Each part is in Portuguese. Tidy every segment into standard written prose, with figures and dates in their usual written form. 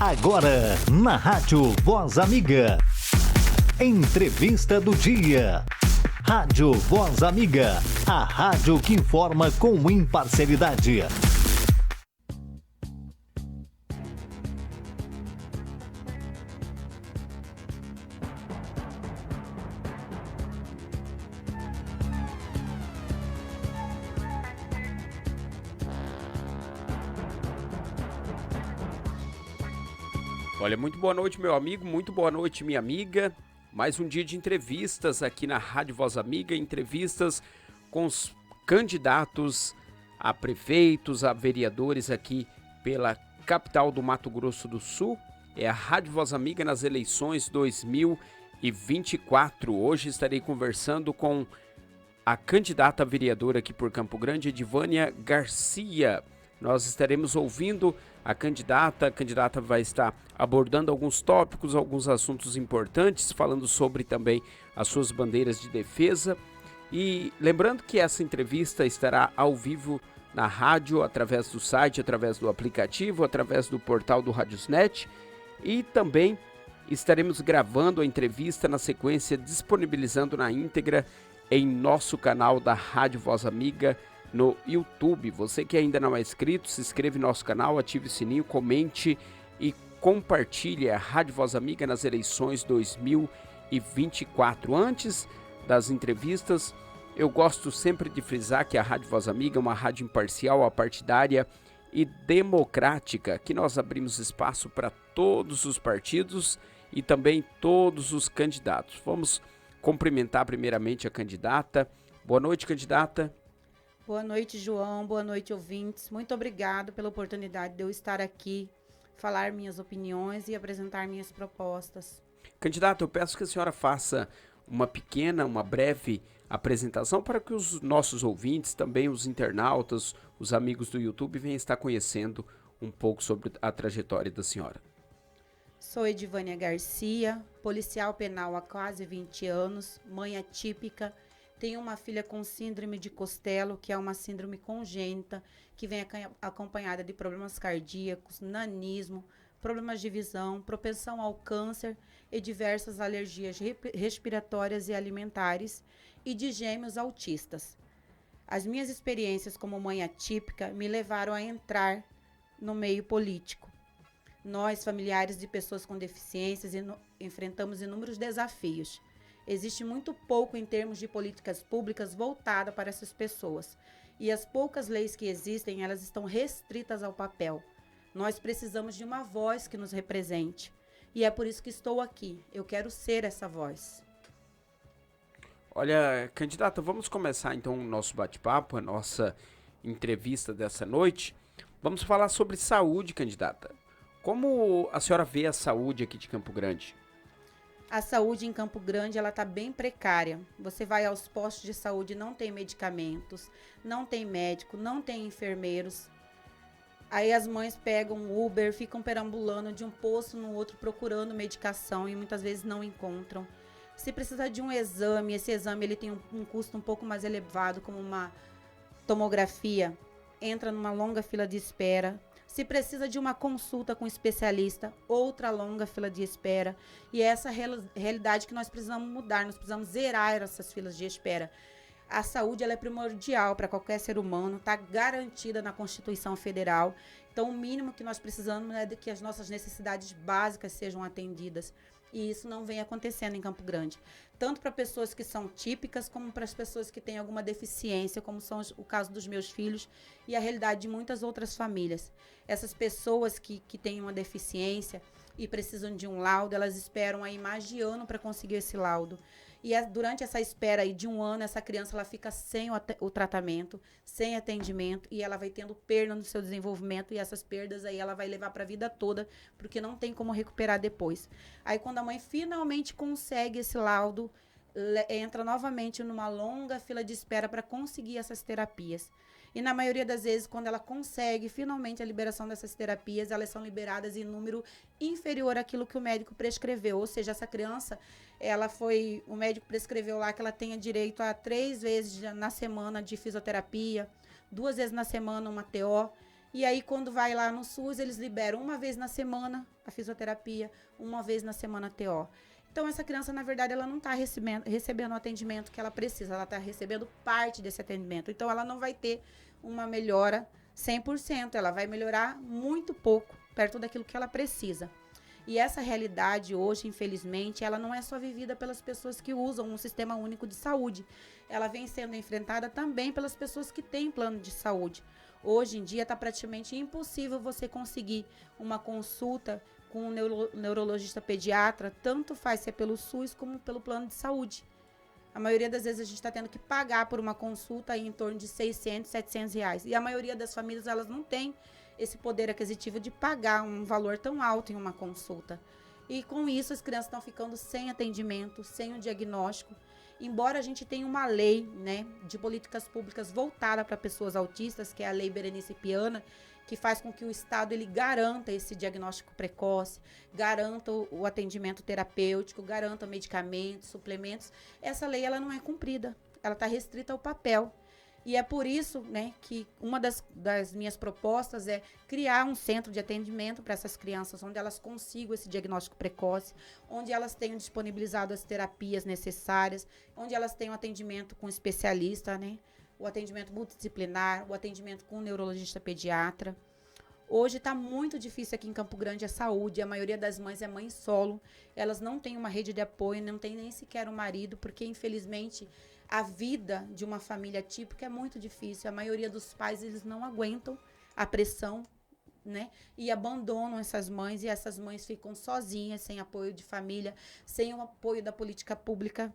Agora, na Rádio Voz Amiga. Entrevista do dia. Rádio Voz Amiga. A rádio que informa com imparcialidade. Olha, muito boa noite, meu amigo, muito boa noite, minha amiga. Mais um dia de entrevistas aqui na Rádio Voz Amiga, entrevistas com os candidatos a prefeitos, a vereadores aqui pela capital do Mato Grosso do Sul. É a Rádio Voz Amiga nas eleições 2024. Hoje estarei conversando com a candidata a vereadora aqui por Campo Grande, Edivânia Garcia. Nós estaremos ouvindo a candidata vai estar abordando alguns tópicos, alguns assuntos importantes, falando sobre também as suas bandeiras de defesa. E lembrando que essa entrevista estará ao vivo na rádio, através do site, através do aplicativo, através do portal do Radiosnet. E também estaremos gravando a entrevista na sequência, disponibilizando na íntegra em nosso canal da Rádio Voz Amiga, no YouTube. Você que ainda não é inscrito, se inscreve no nosso canal, ative o sininho, comente e compartilhe a Rádio Voz Amiga nas eleições 2024. Antes das entrevistas, eu gosto sempre de frisar que a Rádio Voz Amiga é uma rádio imparcial, apartidária e democrática, que nós abrimos espaço para todos os partidos e também todos os candidatos. Vamos cumprimentar primeiramente a candidata. Boa noite, candidata. Boa noite, João. Boa noite, ouvintes. Muito obrigado pela oportunidade de eu estar aqui, falar minhas opiniões e apresentar minhas propostas. Candidata, eu peço que a senhora faça uma breve apresentação para que os nossos ouvintes, também os internautas, os amigos do YouTube, venham estar conhecendo um pouco sobre a trajetória da senhora. Sou Edivânia Garcia, policial penal há quase 20 anos, mãe atípica. Tenho uma filha com síndrome de Costello, que é uma síndrome congênita, que vem acompanhada de problemas cardíacos, nanismo, problemas de visão, propensão ao câncer e diversas alergias respiratórias e alimentares, e de gêmeos autistas. As minhas experiências como mãe atípica me levaram a entrar no meio político. Nós, familiares de pessoas com deficiências, enfrentamos inúmeros desafios. Existe muito pouco em termos de políticas públicas voltada para essas pessoas. E as poucas leis que existem, elas estão restritas ao papel. Nós precisamos de uma voz que nos represente. E é por isso que estou aqui. Eu quero ser essa voz. Olha, candidata, vamos começar então o nosso bate-papo, a nossa entrevista dessa noite. Vamos falar sobre saúde, candidata. Como a senhora vê a saúde aqui de Campo Grande? A saúde em Campo Grande, ela está bem precária. Você vai aos postos de saúde, não tem medicamentos, não tem médico, não tem enfermeiros. Aí as mães pegam Uber, ficam perambulando de um posto no outro procurando medicação e muitas vezes não encontram. Se precisa de um exame, esse exame ele tem um custo um pouco mais elevado, como uma tomografia, entra numa longa fila de espera. Se precisa de uma consulta com um especialista, outra longa fila de espera. E é essa realidade que nós precisamos mudar, nós precisamos zerar essas filas de espera. A saúde ela é primordial para qualquer ser humano, está garantida na Constituição Federal. Então, o mínimo que nós precisamos é de que as nossas necessidades básicas sejam atendidas. E isso não vem acontecendo em Campo Grande. Tanto para pessoas que são típicas, como para as pessoas que têm alguma deficiência, como são o caso dos meus filhos e a realidade de muitas outras famílias. Essas pessoas que têm uma deficiência e precisam de um laudo, elas esperam aí mais de ano para conseguir esse laudo. E durante essa espera aí de um ano, essa criança ela fica sem o tratamento, sem atendimento, e ela vai tendo perda no seu desenvolvimento, e essas perdas aí ela vai levar para a vida toda, porque não tem como recuperar depois. Aí quando a mãe finalmente consegue esse laudo, entra novamente numa longa fila de espera para conseguir essas terapias. E na maioria das vezes, quando ela consegue finalmente a liberação dessas terapias, elas são liberadas em número inferior àquilo que o médico prescreveu. Ou seja, essa criança, o médico prescreveu lá que ela tenha direito a 3 vezes na semana de fisioterapia, 2 vezes na semana uma TO. E aí, quando vai lá no SUS, eles liberam uma vez na semana a fisioterapia, uma vez na semana TO. Então, essa criança, na verdade, ela não está recebendo o atendimento que ela precisa, ela está recebendo parte desse atendimento. Então, ela não vai ter uma melhora 100%, ela vai melhorar muito pouco, perto daquilo que ela precisa. E essa realidade hoje, infelizmente, ela não é só vivida pelas pessoas que usam um sistema único de saúde. Ela vem sendo enfrentada também pelas pessoas que têm plano de saúde. Hoje em dia está praticamente impossível você conseguir uma consulta com um neurologista pediatra, tanto faz se é pelo SUS como pelo plano de saúde. A maioria das vezes a gente está tendo que pagar por uma consulta aí em torno de 600, 700 reais. E a maioria das famílias, elas não tem esse poder aquisitivo de pagar um valor tão alto em uma consulta. E com isso as crianças estão ficando sem atendimento, sem o diagnóstico. Embora a gente tenha uma lei, né, de políticas públicas voltada para pessoas autistas, que é a Lei Berenice Piana, que faz com que o Estado ele garanta esse diagnóstico precoce, garanta o atendimento terapêutico, garanta medicamentos, suplementos. Essa lei ela não é cumprida, ela está restrita ao papel. E é por isso, né, que uma das minhas propostas é criar um centro de atendimento para essas crianças, onde elas consigam esse diagnóstico precoce, onde elas tenham disponibilizado as terapias necessárias, onde elas tenham atendimento com especialista, né, o atendimento multidisciplinar, o atendimento com o neurologista pediatra. Hoje está muito difícil aqui em Campo Grande a saúde, a maioria das mães é mãe solo, elas não têm uma rede de apoio, não têm nem sequer um marido, porque infelizmente a vida de uma família típica é muito difícil. A maioria dos pais, eles não aguentam a pressão, né? E abandonam essas mães, e essas mães ficam sozinhas, sem apoio de família, sem o apoio da política pública,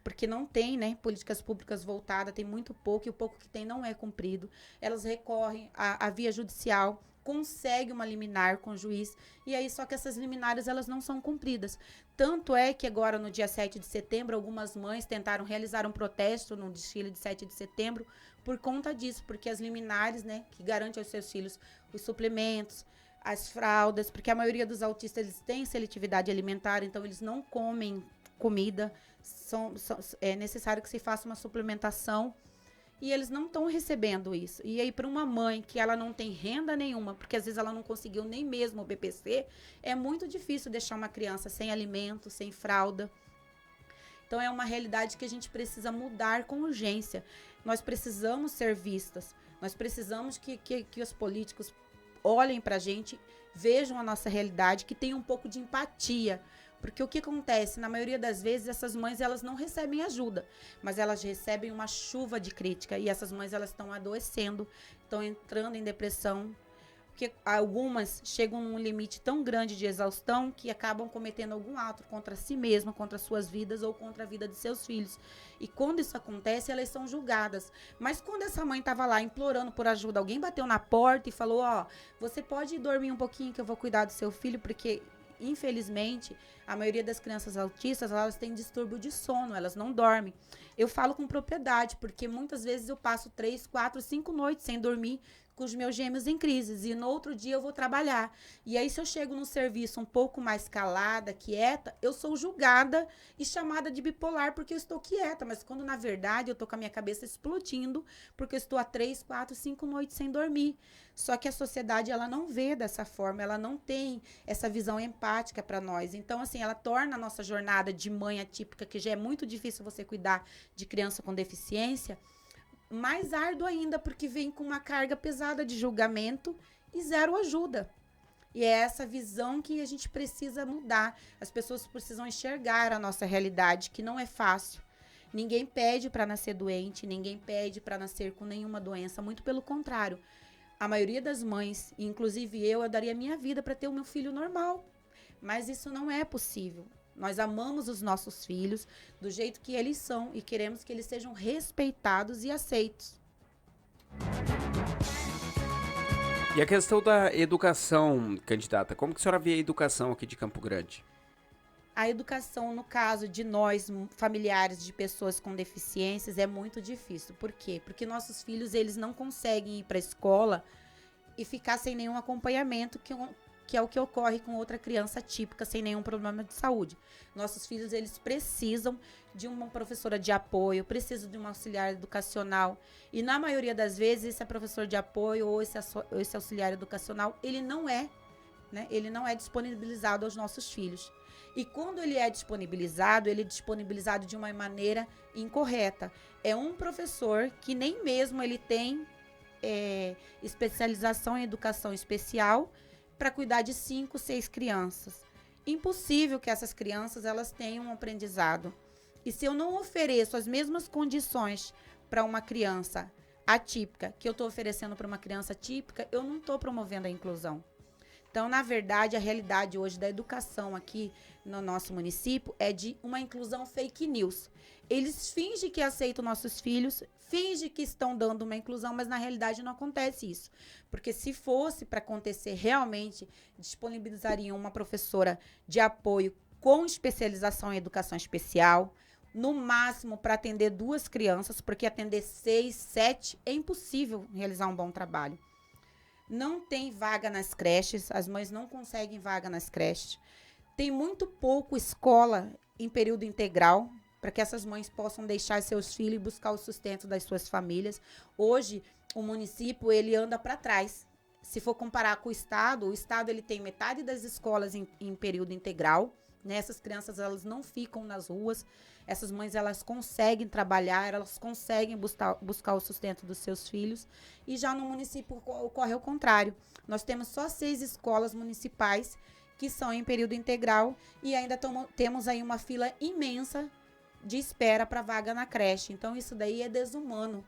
porque não tem, né, políticas públicas voltadas, tem muito pouco, e o pouco que tem não é cumprido. Elas recorrem à via judicial, consegue uma liminar com o juiz, e aí só que essas liminares elas não são cumpridas. Tanto é que agora no dia 7 de setembro, algumas mães tentaram realizar um protesto no desfile de 7 de setembro por conta disso, porque as liminares, né, que garantem aos seus filhos os suplementos, as fraldas, porque a maioria dos autistas eles têm seletividade alimentar, então eles não comem comida, é necessário que se faça uma suplementação, e eles não estão recebendo isso. E aí, para uma mãe que ela não tem renda nenhuma, porque às vezes ela não conseguiu nem mesmo o BPC, é muito difícil deixar uma criança sem alimento, sem fralda. Então, é uma realidade que a gente precisa mudar com urgência. Nós precisamos ser vistas. Nós precisamos que os políticos olhem para a gente, vejam a nossa realidade, que tenham um pouco de empatia. Porque o que acontece? Na maioria das vezes, essas mães elas não recebem ajuda, mas elas recebem uma chuva de crítica. E essas mães elas estão adoecendo, estão entrando em depressão. Porque algumas chegam num limite tão grande de exaustão que acabam cometendo algum ato contra si mesmas, contra suas vidas ou contra a vida de seus filhos. E quando isso acontece, elas são julgadas. Mas quando essa mãe estava lá implorando por ajuda, alguém bateu na porta e falou, ó, você pode dormir um pouquinho que eu vou cuidar do seu filho, porque infelizmente, a maioria das crianças autistas, elas têm distúrbio de sono, elas não dormem. Eu falo com propriedade, porque muitas vezes eu passo 3, 4, 5 noites sem dormir com os meus gêmeos em crises, e no outro dia eu vou trabalhar. E aí, se eu chego no serviço um pouco mais calada, quieta, eu sou julgada e chamada de bipolar porque eu estou quieta, mas quando na verdade eu estou com a minha cabeça explodindo porque eu estou há 3, 4, 5 noites sem dormir. Só que a sociedade, ela não vê dessa forma, ela não tem essa visão empática para nós. Então, assim, ela torna a nossa jornada de mãe atípica, que já é muito difícil você cuidar de criança com deficiência, mais árduo ainda, porque vem com uma carga pesada de julgamento e zero ajuda. E é essa visão que a gente precisa mudar. As pessoas precisam enxergar a nossa realidade, que não é fácil. Ninguém pede para nascer doente, ninguém pede para nascer com nenhuma doença, muito pelo contrário. A maioria das mães, inclusive eu daria minha vida para ter o meu filho normal. Mas isso não é possível. Nós amamos os nossos filhos do jeito que eles são e queremos que eles sejam respeitados e aceitos. E a questão da educação, candidata, como que a senhora vê a educação aqui de Campo Grande? A educação, no caso de nós, familiares de pessoas com deficiências, é muito difícil. Por quê? Porque nossos filhos, eles não conseguem ir para a escola e ficar sem nenhum acompanhamento que é o que ocorre com outra criança típica sem nenhum problema de saúde. Nossos filhos, eles precisam de uma professora de apoio, precisam de um auxiliar educacional. E na maioria das vezes, esse professor de apoio ou esse auxiliar educacional, ele não é disponibilizado aos nossos filhos. E quando ele é disponibilizado de uma maneira incorreta. É um professor que nem mesmo ele tem especialização em educação especial para cuidar de 5, 6 crianças. Impossível que essas crianças elas tenham um aprendizado. E se eu não ofereço as mesmas condições para uma criança atípica que eu estou oferecendo para uma criança típica, eu não estou promovendo a inclusão. Então, na verdade, a realidade hoje da educação aqui no nosso município é de uma inclusão fake news. Eles fingem que aceitam nossos filhos, fingem que estão dando uma inclusão, mas na realidade não acontece isso. Porque se fosse para acontecer realmente, disponibilizariam uma professora de apoio com especialização em educação especial, no máximo para atender 2 crianças, porque atender 6, 7 é impossível realizar um bom trabalho. Não tem vaga nas creches, as mães não conseguem vaga nas creches. Tem muito pouco escola em período integral para que essas mães possam deixar seus filhos e buscar o sustento das suas famílias. Hoje, o município ele anda para trás. Se for comparar com o estado ele tem metade das escolas em período integral. Né? Essas crianças elas não ficam nas ruas. Essas mães elas conseguem trabalhar, elas conseguem buscar o sustento dos seus filhos. E já no município ocorre o contrário. Nós temos só 6 escolas municipais que são em período integral e ainda temos aí uma fila imensa de espera para vaga na creche. Então, isso daí é desumano.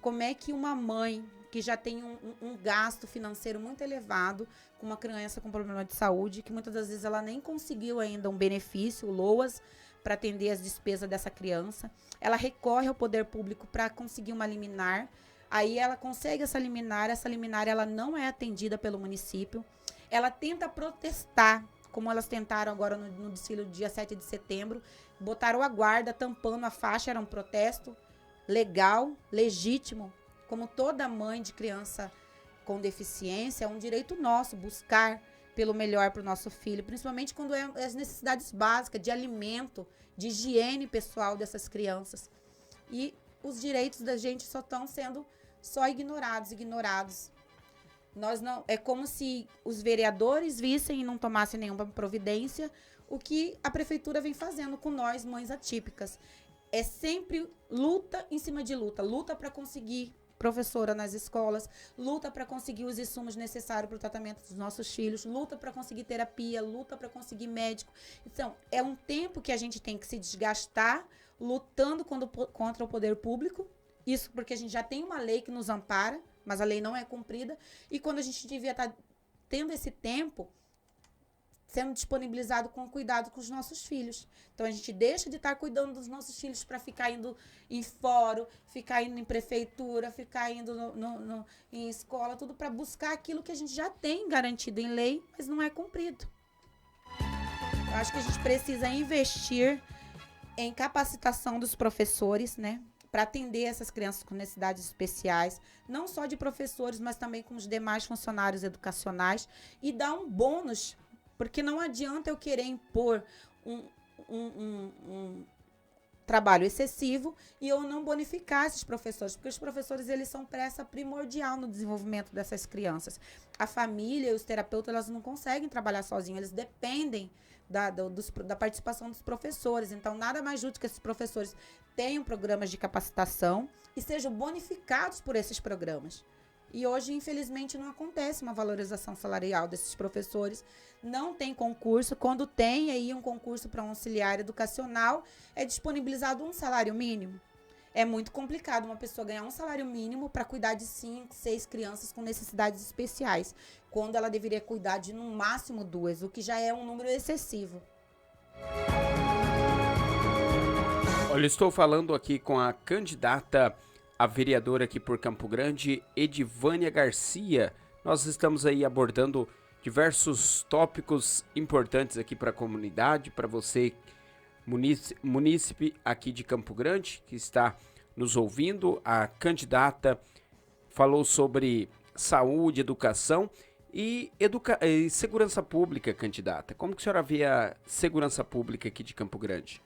Como é que uma mãe que já tem um gasto financeiro muito elevado com uma criança com problema de saúde, que muitas das vezes ela nem conseguiu ainda um benefício, o LOAS, para atender as despesas dessa criança, ela recorre ao poder público para conseguir uma liminar, aí ela consegue essa liminar ela não é atendida pelo município, ela tenta protestar, como elas tentaram agora no desfile do dia 7 de setembro, botaram a guarda tampando a faixa, era um protesto legal, legítimo, como toda mãe de criança com deficiência, é um direito nosso buscar pelo melhor para o nosso filho, principalmente quando é as necessidades básicas de alimento, de higiene pessoal dessas crianças. E os direitos da gente só estão sendo ignorados. Nós não, é como se os vereadores vissem e não tomassem nenhuma providência o que a prefeitura vem fazendo com nós, mães atípicas. É sempre luta em cima de luta para conseguir professora nas escolas, luta para conseguir os insumos necessários para o tratamento dos nossos filhos, luta para conseguir terapia, luta para conseguir médico. Então, é um tempo que a gente tem que se desgastar lutando contra o poder público, isso porque a gente já tem uma lei que nos ampara, mas a lei não é cumprida, e quando a gente devia estar tendo esse tempo sendo disponibilizado com cuidado com os nossos filhos. Então, a gente deixa de estar cuidando dos nossos filhos para ficar indo em fórum, ficar indo em prefeitura, ficar indo em escola, tudo para buscar aquilo que a gente já tem garantido em lei, mas não é cumprido. Eu acho que a gente precisa investir em capacitação dos professores, né? Para atender essas crianças com necessidades especiais, não só de professores, mas também com os demais funcionários educacionais e dar um bônus. Porque não adianta eu querer impor um trabalho excessivo e eu não bonificar esses professores, porque os professores eles são peça primordial no desenvolvimento dessas crianças. A família e os terapeutas elas não conseguem trabalhar sozinhos, eles dependem da participação dos professores. Então, nada mais justo que esses professores tenham programas de capacitação e sejam bonificados por esses programas. E hoje, infelizmente, não acontece uma valorização salarial desses professores. Não tem concurso. Quando tem aí um concurso para um auxiliar educacional, é disponibilizado um salário mínimo. É muito complicado uma pessoa ganhar um salário mínimo para cuidar de 5, 6 crianças com necessidades especiais, quando ela deveria cuidar de, no máximo, 2, o que já é um número excessivo. Olha, estou falando aqui com a candidata a vereadora aqui por Campo Grande, Edivânia Garcia. Nós estamos aí abordando diversos tópicos importantes aqui para a comunidade, para você, munícipe aqui de Campo Grande, que está nos ouvindo. A candidata falou sobre saúde, educação E segurança pública, candidata, como que a senhora vê a segurança pública aqui de Campo Grande?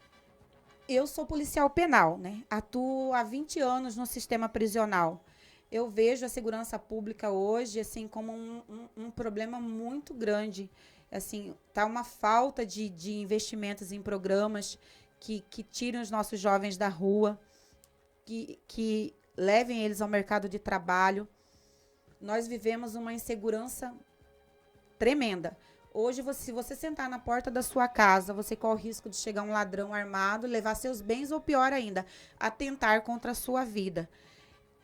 Eu sou policial penal, né? Atuo há 20 anos no sistema prisional. Eu vejo a segurança pública hoje, assim, como um problema muito grande. Assim, tá uma falta de investimentos em programas que tirem os nossos jovens da rua, que levem eles ao mercado de trabalho. Nós vivemos uma insegurança tremenda. Hoje, se você sentar na porta da sua casa, você corre o risco de chegar um ladrão armado, levar seus bens ou, pior ainda, atentar contra a sua vida.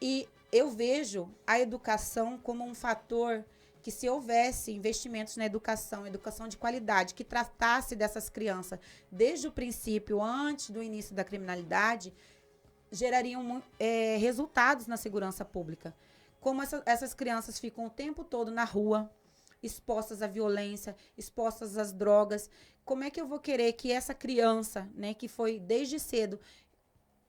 E eu vejo a educação como um fator que, se houvesse investimentos na educação de qualidade, que tratasse dessas crianças desde o princípio, antes do início da criminalidade, gerariam resultados na segurança pública. Como essas crianças ficam o tempo todo na rua, expostas à violência, expostas às drogas, como é que eu vou querer que essa criança, né, que foi desde cedo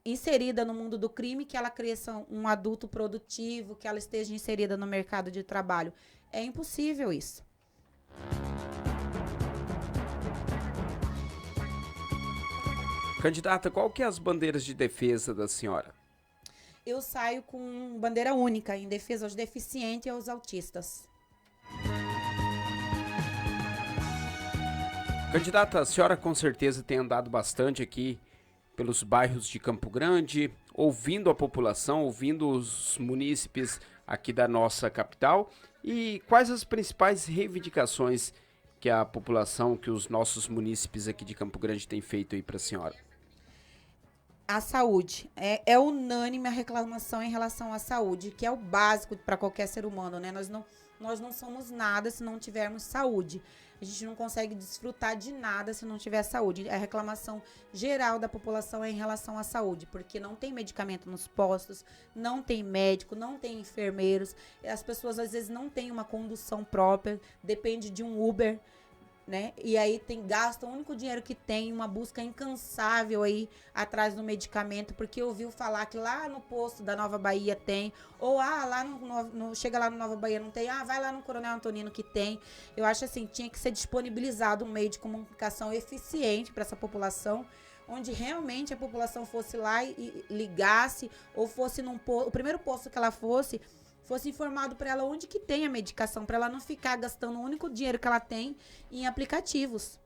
inserida no mundo do crime, que ela cresça um adulto produtivo, que ela esteja inserida no mercado de trabalho? É impossível isso. Candidata, qual que é as bandeiras de defesa da senhora? Eu saio com bandeira única em defesa aos deficientes e aos autistas. Candidata, a senhora com certeza tem andado bastante aqui pelos bairros de Campo Grande, ouvindo a população, ouvindo os munícipes aqui da nossa capital. E quais as principais reivindicações que a população, que os nossos munícipes aqui de Campo Grande têm feito aí para a senhora? A saúde. É unânime a reclamação em relação à saúde, que é o básico para qualquer ser humano, né? Nós não somos nada se não tivermos saúde. A gente não consegue desfrutar de nada se não tiver saúde. A reclamação geral da população é em relação à saúde, porque não tem medicamento nos postos, não tem médico, não tem enfermeiros. As pessoas, às vezes, não têm uma condução própria, depende de um Uber, né? E aí gastam o único dinheiro que tem, uma busca incansável aí atrás do medicamento, porque ouviu falar que lá no posto da Nova Bahia tem, ou lá chega lá no Nova Bahia não tem, vai lá no Coronel Antonino que tem. Eu acho assim, tinha que ser disponibilizado um meio de comunicação eficiente para essa população, onde realmente a população fosse lá e ligasse, ou fosse o primeiro posto que ela fosse informado para ela onde que tem a medicação, para ela não ficar gastando o único dinheiro que ela tem em aplicativos.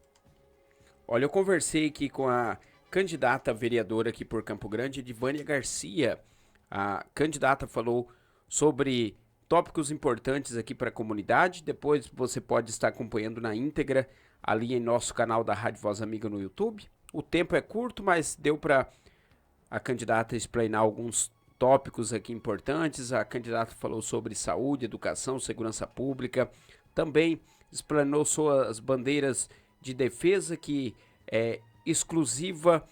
Olha, eu conversei aqui com a candidata vereadora aqui por Campo Grande, Edivânia Garcia. A candidata falou sobre tópicos importantes aqui para a comunidade. Depois você pode estar acompanhando na íntegra ali em nosso canal da Rádio Voz Amiga no YouTube. O tempo é curto, mas deu para a candidata explanar alguns tópicos aqui importantes. A candidata falou sobre saúde, educação, segurança pública. Também explanou suas bandeiras de defesa, que é exclusiva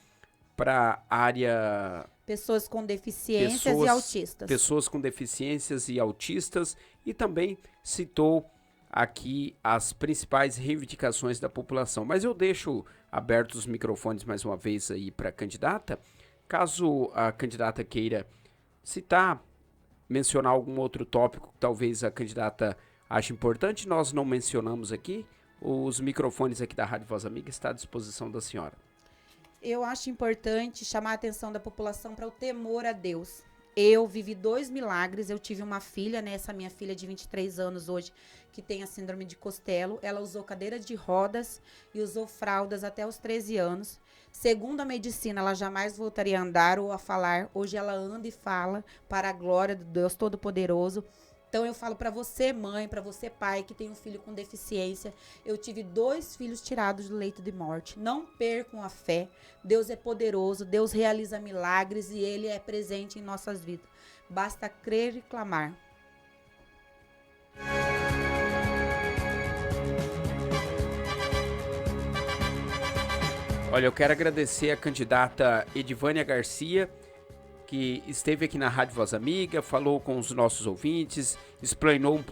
para a área... Pessoas com deficiências e autistas. Pessoas com deficiências e autistas. E também citou aqui as principais reivindicações da população. Mas eu deixo abertos os microfones mais uma vez aí para a candidata. Caso a candidata queira citar, mencionar algum outro tópico que talvez a candidata ache importante, nós não mencionamos aqui, os microfones aqui da Rádio Voz Amiga estão à disposição da senhora. Eu acho importante chamar a atenção da população para o temor a Deus. Eu vivi 2 milagres, eu tive uma filha, né, essa minha filha de 23 anos hoje, que tem a síndrome de Costello. Ela usou cadeira de rodas e usou fraldas até os 13 anos. Segundo a medicina, ela jamais voltaria a andar ou a falar. Hoje ela anda e fala para a glória do Deus Todo-Poderoso. Então eu falo para você, mãe, para você, pai, que tem um filho com deficiência. Eu tive 2 filhos tirados do leito de morte. Não percam a fé. Deus é poderoso, Deus realiza milagres e Ele é presente em nossas vidas. Basta crer e clamar. Olha, eu quero agradecer a candidata Edivânia Garcia, que esteve aqui na Rádio Voz Amiga, falou com os nossos ouvintes, explanou um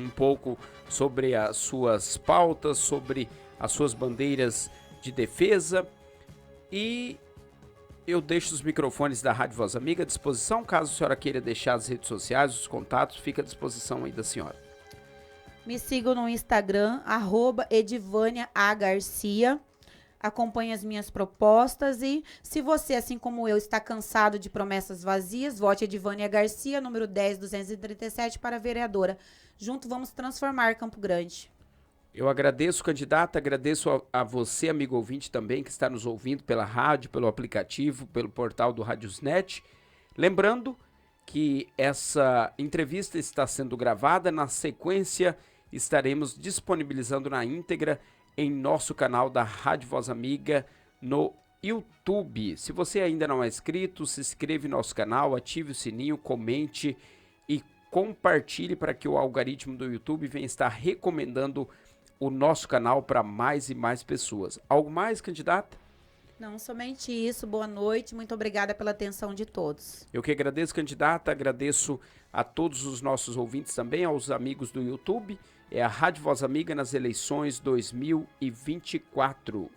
pouco sobre as suas pautas, sobre as suas bandeiras de defesa. E eu deixo os microfones da Rádio Voz Amiga à disposição, caso a senhora queira deixar as redes sociais, os contatos, fica à disposição aí da senhora. Me sigam no Instagram, @edivaniaagarcia. Acompanhe as minhas propostas e, se você, assim como eu, está cansado de promessas vazias, vote Edivânia Garcia, número 10.237, para vereadora. Junto vamos transformar Campo Grande. Eu agradeço, candidata, agradeço a você, amigo ouvinte também, que está nos ouvindo pela rádio, pelo aplicativo, pelo portal do Radiosnet. Lembrando que essa entrevista está sendo gravada, na sequência estaremos disponibilizando na íntegra em nosso canal da Rádio Voz Amiga no YouTube. Se você ainda não é inscrito, se inscreva no nosso canal, ative o sininho, comente e compartilhe para que o algoritmo do YouTube venha estar recomendando o nosso canal para mais e mais pessoas. Algo mais, candidata? Não, somente isso. Boa noite. Muito obrigada pela atenção de todos. Eu que agradeço, candidata. Agradeço a todos os nossos ouvintes também, aos amigos do YouTube. É a Rádio Voz Amiga nas eleições 2024.